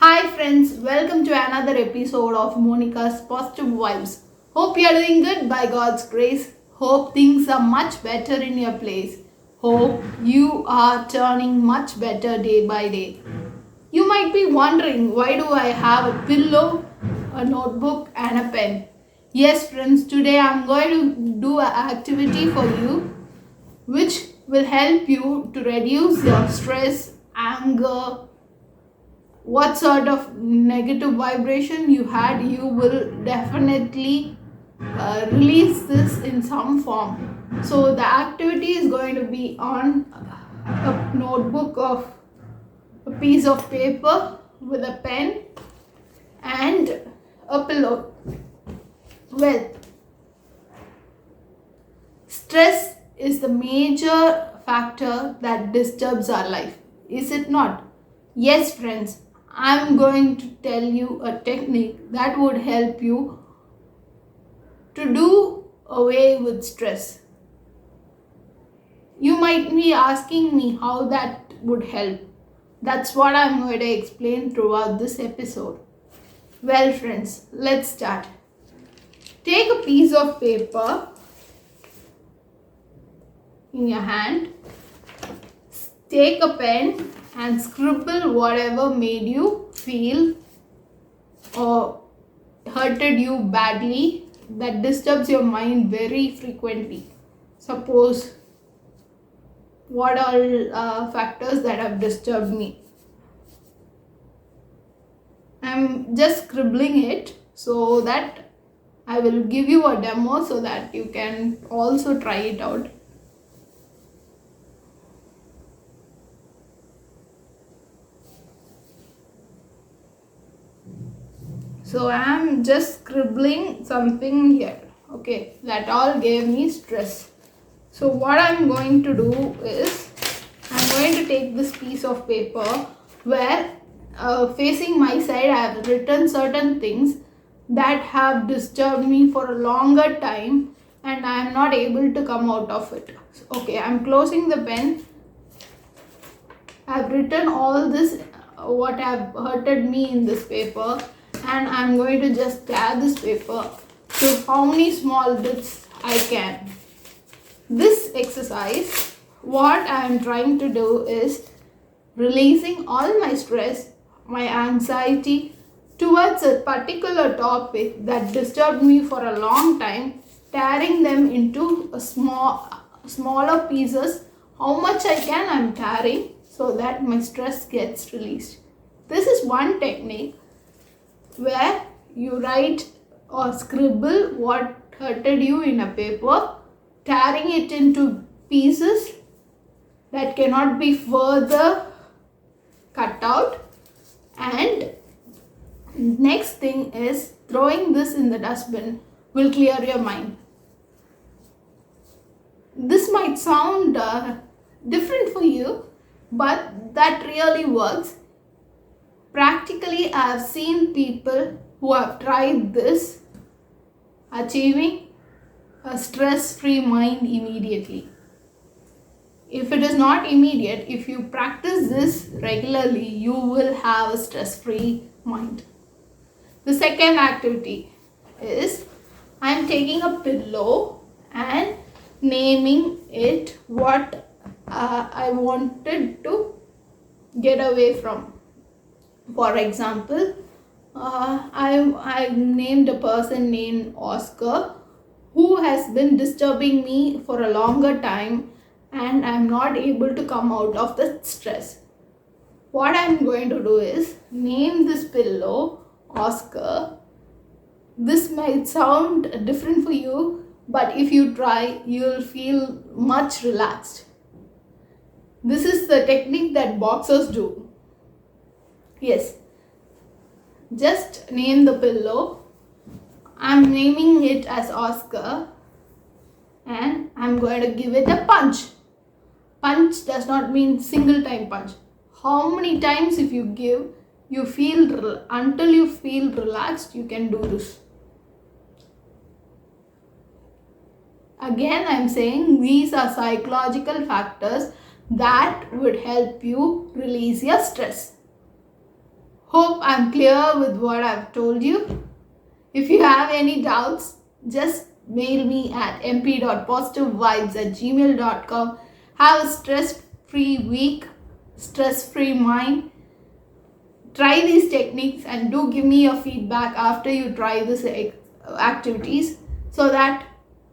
Hi friends, welcome to another episode of Monica's Positive Vibes. Hope you are doing good by God's grace. Hope things are much better in your place. Hope you are turning much better day by day. You might be wondering, why do I have a pillow, a notebook and a pen? Yes friends, today I am going to do an activity for you which will help you to reduce your stress, anger, what sort of negative vibration you had. You will definitely release this in some form. So the activity is going to be on a notebook of a piece of paper with a pen and a pillow. Well, stress is the major factor that disturbs our life, is it not? Yes friends, I'm going to tell you a technique that would help you to do away with stress. You might be asking me how that would help. That's what I'm going to explain throughout this episode. Well friends, let's start. Take a piece of paper in your hand. Take a pen and scribble whatever made you feel or hurted you badly, that disturbs your mind very frequently. Suppose what all factors that have disturbed me. I'm just scribbling it so that I will give you a demo so that you can also try it out. So I am just scribbling something here. Okay, that all gave me stress. So what I'm going to do is, I'm going to take this piece of paper where facing my side I have written certain things that have disturbed me for a longer time and I am not able to come out of it. Okay, I'm closing the pen. I've written all this what have hurted me in this paper, and I'm going to just tear this paper to how many small bits I can. This exercise, what I am trying to do is releasing all my stress, my anxiety towards a particular topic that disturbed me for a long time, tearing them into a smaller pieces. How much I can, I'm tearing so that my stress gets released. This is one technique where you write or scribble what hurted you in a paper, tearing it into pieces that cannot be further cut out, and next thing is throwing this in the dustbin will clear your mind. This might sound different for you, but that really works. Practically, I have seen people who have tried this achieving a stress-free mind immediately. If it is not immediate, if you practice this regularly, you will have a stress-free mind. The second activity is, I am taking a pillow and naming it what I wanted to get away from. For example, I named a person named Oscar who has been disturbing me for a longer time and I'm not able to come out of the stress. What I'm going to do is name this pillow Oscar. This might sound different for you, but if you try, you'll feel much relaxed. This is the technique that boxers do. Yes, just name the pillow. I'm naming it as Oscar and I'm going to give it a punch. Punch does not mean single time punch. How many times if you give, you feel until you feel relaxed, you can do this. Again, I'm saying these are psychological factors that would help you release your stress. Hope I'm clear with what I've told you. If you have any doubts, just mail me at mp.positivevibes@gmail.com. Have a stress-free week, stress-free mind. Try these techniques and do give me your feedback after you try these activities so that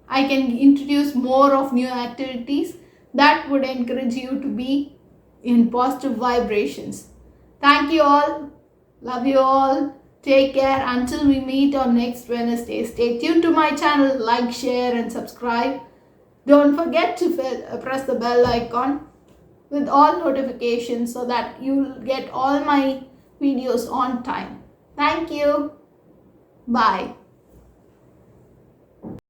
I can introduce more of new activities that would encourage you to be in positive vibrations. Thank you all. Love you all. Take care until we meet on next Wednesday. Stay tuned to my channel. Like, share and subscribe. Don't forget to press the bell icon with all notifications so that you'll get all my videos on time. Thank you. Bye.